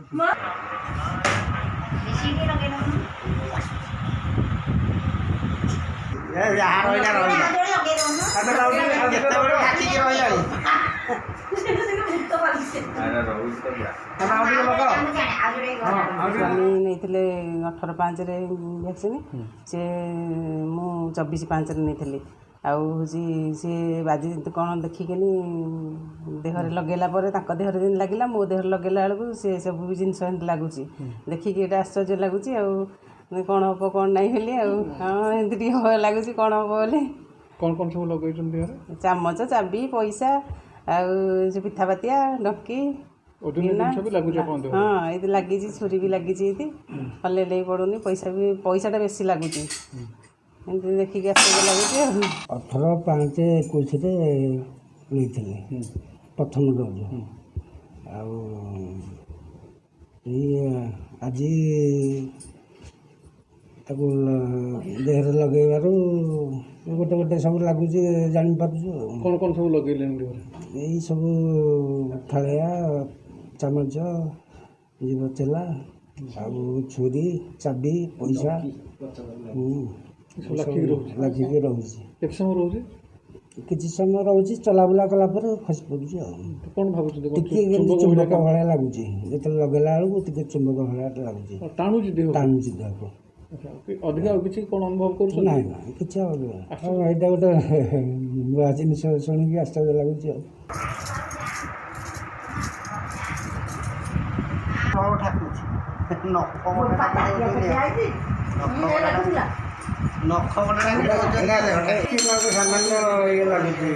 स्वामी नहीं 18/5 भैक्सीन सी मु 24/5 नहीं आउ सी बाजी कौन देखिकनी देहरे लगेला देहरे दिन लगे मो देहरे लगेला बेलू सी सब भी जिनस लगुच देखिकी ये आश्चर्य लगुच कौन हम कौन नहीं हेली हाँ एमती लगुच कौन हम बोले कौन कौन सब लगे चामच चाबी पैसा आउ पिठापातिया डंकी हाँ ये लगी छुरी भी लगी हल्ले पड़ूनी पैसाटा बेसी लगुच देखिए आश्चर्य लगुच 18/5/21 नहीं प्रथम डोज आज देहरे लगेबार गोटे गोटे सब लगुच जापार कौन कौन सब लगे यही सब थालिया चामच जीव चेला छुरी चाबी पैसा लगिक रोचे किसी समय रोचे चलाबुला कलापर खसी पड़ुचे कौन भाव चुंबक भाया लगुच जो लगेला बेलू टे चुंबक भाया लगुच टाणुची देह को अधिका किसी कौन अनुभव कर ना किसी यहाँ गोटे नुआ जिन शुणिक आश्चर्य लगुच सामान्य ये लगुच